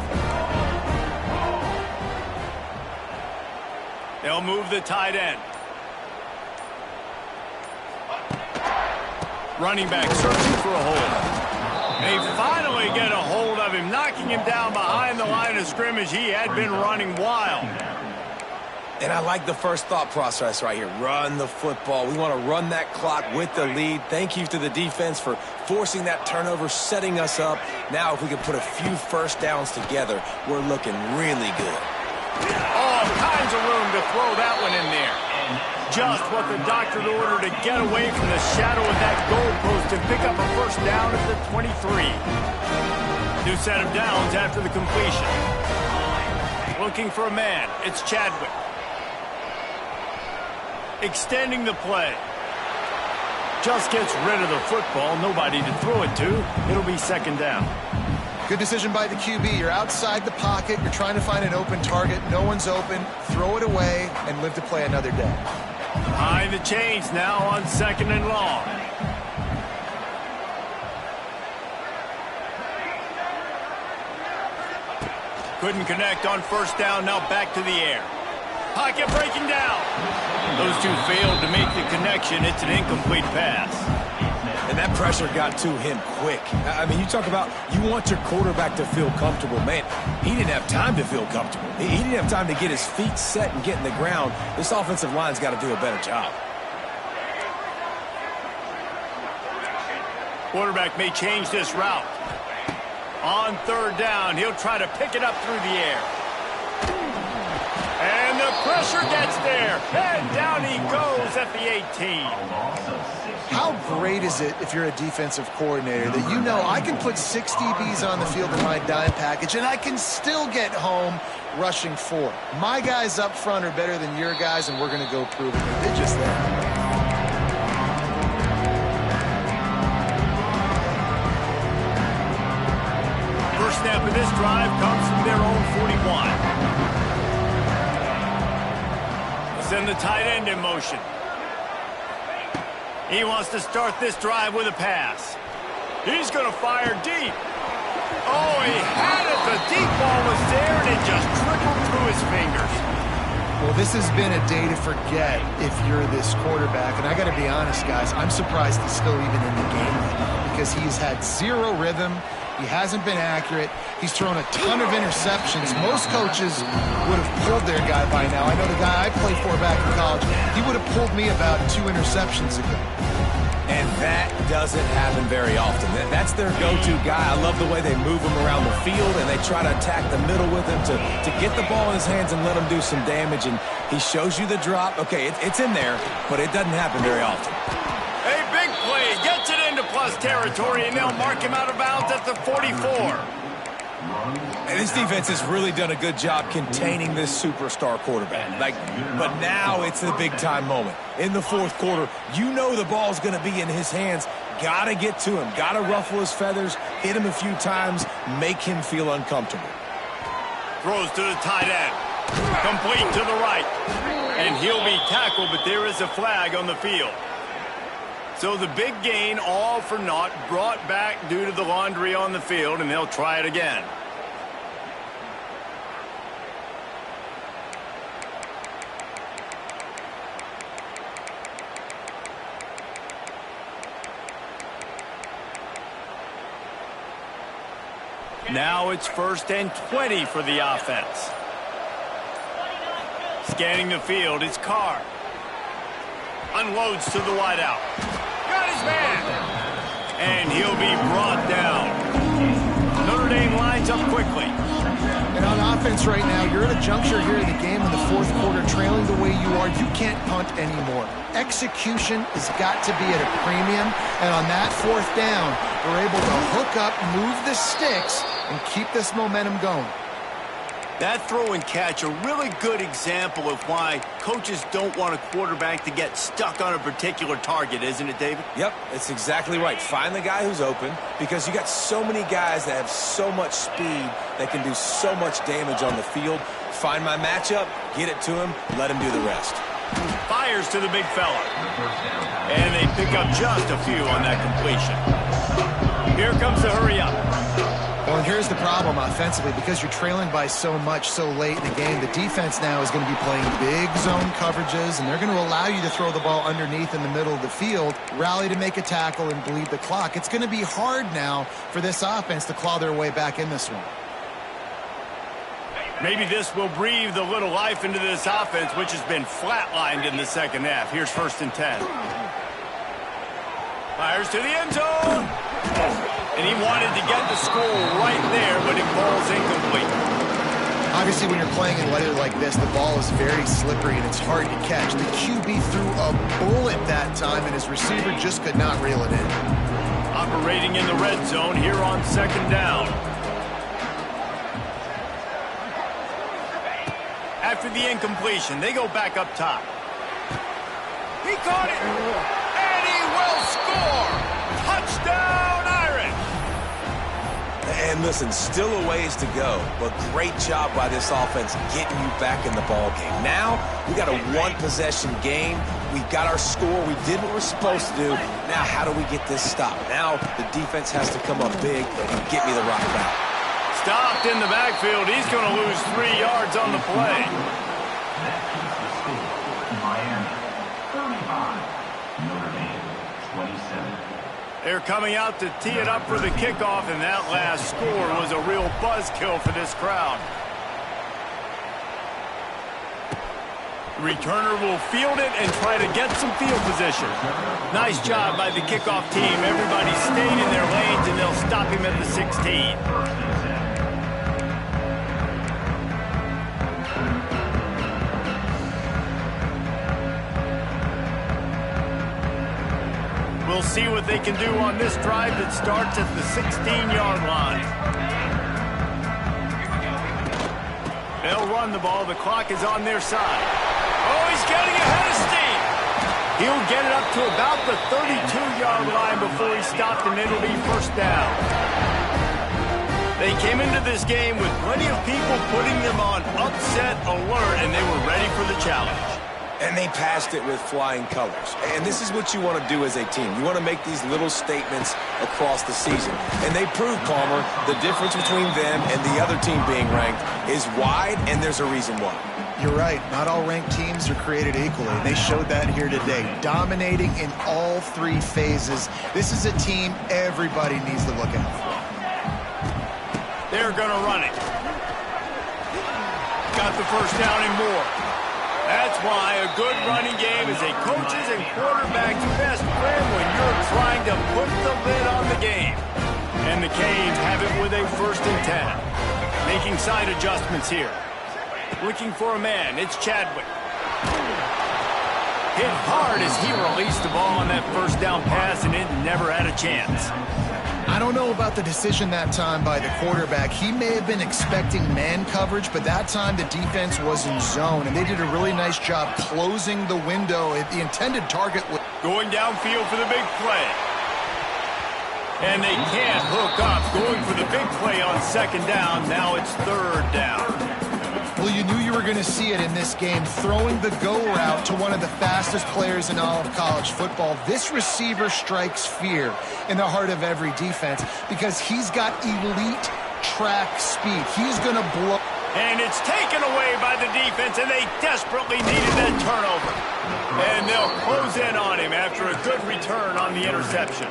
They'll move the tight end. Running back searching for a hold. They finally get a hold of him, knocking him down behind the line of scrimmage. He had been running wild. And I like the first thought process right here. Run the football. We want to run that clock with the lead. Thank you to the defense for forcing that turnover, setting us up. Now if we can put a few first downs together, we're looking really good. All kinds of room to throw that one in there. Just what the doctor ordered to get away from the shadow of that goalpost and pick up a first down at the 23. New set of downs after the completion. Looking for a man. It's Chadwick. Extending the play. Just gets rid of the football. Nobody to throw it to. It'll be second down. Good decision by the QB. You're outside the pocket. You're trying to find an open target. No one's open. Throw it away and live to play another day. Behind the chains now on second and long. Couldn't connect on first down. Now back to the air. Pocket breaking down. Those two failed to make the connection. It's an incomplete pass. And that pressure got to him quick. I mean, you talk about you want your quarterback to feel comfortable. Man, he didn't have time to feel comfortable. He didn't have time to get his feet set and get in the ground. This offensive line's got to do a better job. Quarterback may change this route. On third down, he'll try to pick it up through the air. And the pressure gets there. And down he goes at the 18. How great is it if you're a defensive coordinator that you know I can put 6 DBs on the field in my dime package and I can still get home rushing 4. My guys up front are better than your guys, and we're going to go prove it. They did just that. First snap of this drive comes from their own 41. They'll send the tight end in motion. He wants to start this drive with a pass. He's going to fire deep. Oh, he had it. The deep ball was there, and it just trickled through his fingers. Well, this has been a day to forget if you're this quarterback. And I got to be honest, guys, I'm surprised he's still even in the game right now because he's had zero rhythm. He hasn't been accurate. He's thrown a ton of interceptions. Most coaches would have pulled their guy by now. I know the guy I played for back in college, he would have pulled me about 2 interceptions ago. And that doesn't happen very often. That's their go-to guy. I love the way they move him around the field, and they try to attack the middle with him to get the ball in his hands and let him do some damage. And he shows you the drop. Okay, it's in there, but it doesn't happen very often. A big play, gets it into plus territory, and they'll mark him out of bounds at the 44. And this defense has really done a good job containing this superstar quarterback. But now it's the big-time moment. In the fourth quarter, you know the ball's going to be in his hands. Got to get to him. Got to ruffle his feathers, hit him a few times, make him feel uncomfortable. Throws to the tight end. Complete to the right. And he'll be tackled, but there is a flag on the field. So the big gain, all for naught, brought back due to the laundry on the field, and they'll try it again. Now it's 1st and 20 for the offense. Scanning the field, it's Carr. Unloads to the wideout. Got his man. And he'll be brought down. Notre Dame lines up quickly. And on offense right now, you're at a juncture here in the game in the fourth quarter, trailing the way you are. You can't punt anymore. Execution has got to be at a premium. And on that 4th down, we're able to hook up, move the sticks, and keep this momentum going. That throw and catch, a really good example of why coaches don't want a quarterback to get stuck on a particular target, isn't it, David? Yep, it's exactly right. Find the guy who's open because you got so many guys that have so much speed that can do so much damage on the field. Find my matchup, get it to him, let him do the rest. Fires to the big fella. And they pick up just a few on that completion. Here comes the hurry up. Well, and here's the problem offensively. Because you're trailing by so much so late in the game, the defense now is going to be playing big zone coverages, and they're going to allow you to throw the ball underneath in the middle of the field, rally to make a tackle, and bleed the clock. It's going to be hard now for this offense to claw their way back in this one. Maybe this will breathe a little life into this offense, which has been flatlined in the second half. Here's 1st and 10. Fires to the end zone. And he wanted to get the score right there, but it falls incomplete. Obviously, when you're playing in weather like this, the ball is very slippery and it's hard to catch. The QB threw a bullet that time, and his receiver just could not reel it in. Operating in the red zone here on 2nd down. After the incompletion, they go back up top. He caught it, and he will score! Touchdown, Irish! And listen, still a ways to go, but great job by this offense getting you back in the ball game. Now, we got a 1-possession game. We got our score. We did what we're supposed to do. Now, how do we get this stopped? Now, the defense has to come up big and get me the rock back. Stopped in the backfield. He's going to lose 3 yards on the play. Miami, 35. Notre Dame, 27. They're coming out to tee it up for the kickoff, and that last score was a real buzzkill for this crowd. Returner will field it and try to get some field position. Nice job by the kickoff team. Everybody stayed in their lanes, and they'll stop him at the 16. We'll see what they can do on this drive that starts at the 16-yard line. They'll run the ball. The clock is on their side. Oh, he's getting ahead of steam. He'll get it up to about the 32-yard line before he stopped, and it'll be 1st down. They came into this game with plenty of people putting them on upset alert, and they were ready for the challenge. And they passed it with flying colors. And this is what you want to do as a team. You want to make these little statements across the season. And they proved, Palmer, the difference between them and the other team being ranked is wide, and there's a reason why. You're right. Not all ranked teams are created equally. They showed that here today, dominating in all three phases. This is a team everybody needs to look out for. They're going to run it. Got the first down and more. That's why a good running game is a coach's and quarterback's best friend when you're trying to put the lid on the game. And the Canes have it with a 1st and 10. Making side adjustments here. Looking for a man. It's Chadwick. Hit hard as he released the ball on that first down pass, and it never had a chance. I don't know about the decision that time by the quarterback. He may have been expecting man coverage, but that time the defense was in zone, and they did a really nice job closing the window. The intended target was going downfield for the big play. And they can't hook up. Going for the big play on 2nd down. Now it's 3rd down. Well, you knew you were going to see it in this game, throwing the go route to one of the fastest players in all of college football. This receiver strikes fear in the heart of every defense because he's got elite track speed. He's going to blow. And it's taken away by the defense, and they desperately needed that turnover. And they'll close in on him after a good return on the interception.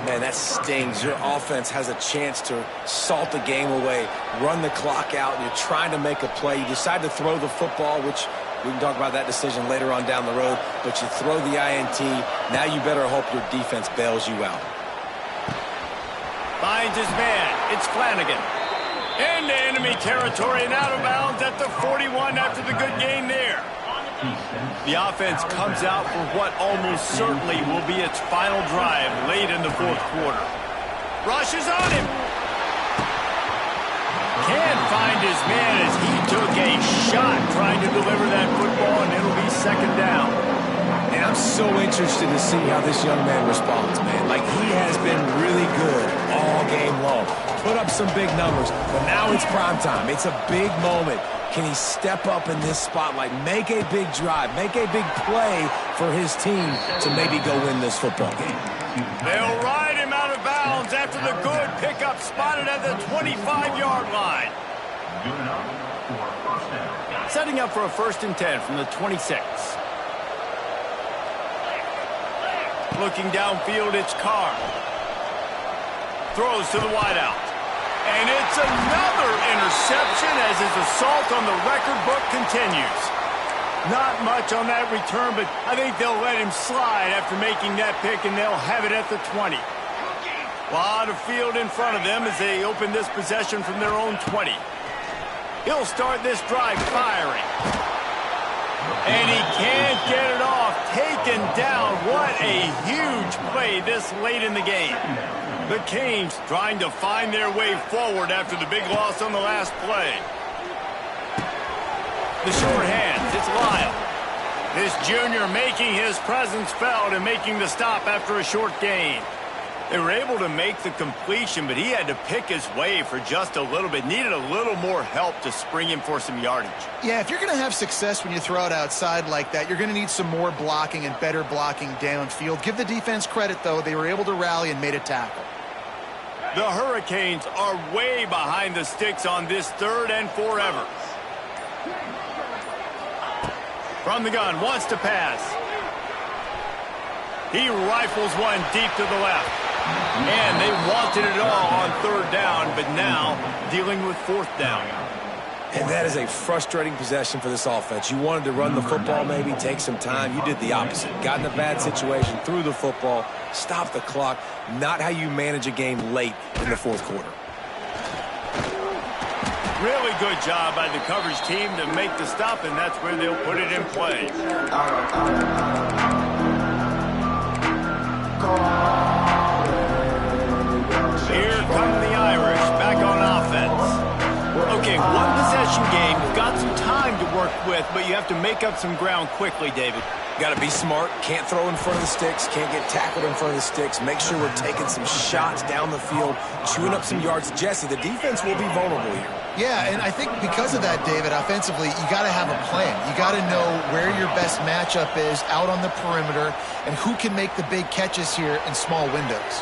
Man, that stings. Your offense has a chance to salt the game away, run the clock out, and you're trying to make a play. You decide to throw the football, which we can talk about that decision later on down the road, but you throw the INT. Now you better hope your defense bails you out. Finds his man. It's Flanagan. Into enemy territory and out of bounds at the 41 after the good game there. The offense comes out for what almost certainly will be its final drive late in the 4th quarter. Rushes on him. Can't find his man as he took a shot trying to deliver that football, and it'll be 2nd down. And I'm so interested to see how this young man responds, man. Like, he has been really good all game long. Put up some big numbers, but now it's prime time. It's a big moment. Can he step up in this spotlight, make a big drive, make a big play for his team to maybe go win this football game? They'll ride him out of bounds after the good pickup spotted at the 25-yard line. Setting up for a 1st and 10 from the 26. Looking downfield, it's Carr. Throws to the wideout. And it's another interception as his assault on the record book continues. Not much on that return, but I think they'll let him slide after making that pick, and they'll have it at the 20. A lot of field in front of them as they open this possession from their own 20. He'll start this drive firing. And he can't get it off. Taken down. What a huge play this late in the game. The Canes trying to find their way forward after the big loss on the last play. The short hands, it's Lyle. This junior making his presence felt and making the stop after a short gain. They were able to make the completion, but he had to pick his way for just a little bit. Needed a little more help to spring him for some yardage. Yeah, if you're going to have success when you throw it outside like that, you're going to need some more blocking and better blocking downfield. Give the defense credit, though. They were able to rally and made a tackle. The Hurricanes are way behind the sticks on this 3rd and forever. From the gun, wants to pass. He rifles one deep to the left. And they wanted it all on 3rd down, but now dealing with 4th down. And that is a frustrating possession for this offense. You wanted to run the football, maybe take some time. You did the opposite. Got in a bad situation, threw the football, stopped the clock. Not how you manage a game late in the 4th quarter. Really good job by the coverage team to make the stop, and that's where they'll put it in play. Here come the Irish back on offense. Okay, one possession game. You've got some time to work with, but you have to make up some ground quickly, David. Got to be smart. Can't throw in front of the sticks. Can't get tackled in front of the sticks. Make sure we're taking some shots down the field, chewing up some yards. Jesse, the defense will be vulnerable here. Yeah, and I think because of that, David, offensively, you got to have a plan. You got to know where your best matchup is out on the perimeter and who can make the big catches here in small windows.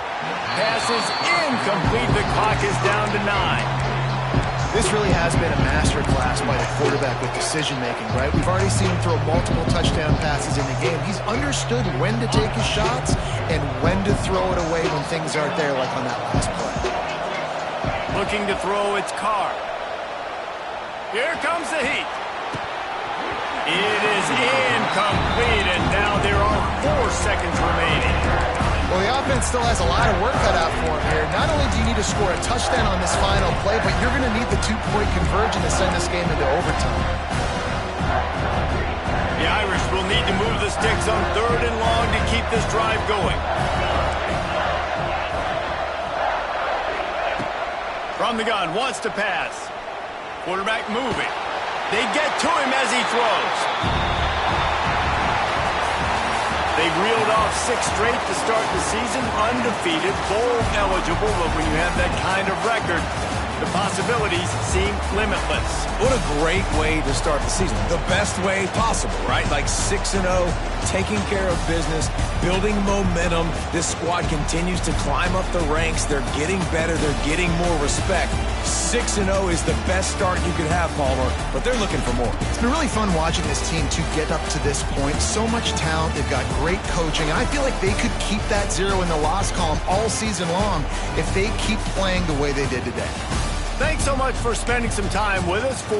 Pass is incomplete. The clock is down to 9. This really has been a masterclass by the quarterback with decision-making, right? We've already seen him throw multiple touchdown passes in the game. He's understood when to take his shots and when to throw it away when things aren't there, like on that last play. Looking to throw, it's Carr. Here comes the heat. It is incomplete, and now there are 4 seconds remaining. Well, the offense still has a lot of work cut out for him here. Not only do you need to score a touchdown on this final play, but you're going to need the 2-point conversion to send this game into overtime. The Irish will need to move the sticks on 3rd and long to keep this drive going. From the gun, wants to pass. Quarterback moving. They get to him as he throws. They've reeled off 6 straight to start the season, undefeated, bowl eligible, but when you have that kind of record, the possibilities seem limitless. What a great way to start the season. The best way possible, right? Like 6-0, taking care of business, building momentum. This squad continues to climb up the ranks. They're getting better. They're getting more respect. 6-0 is the best start you could have, Palmer, but they're looking for more. It's been really fun watching this team to get up to this point. So much talent. They've got great coaching, and I feel like they could keep that 0 in the loss column all season long if they keep playing the way they did today. Thanks so much for spending some time with us for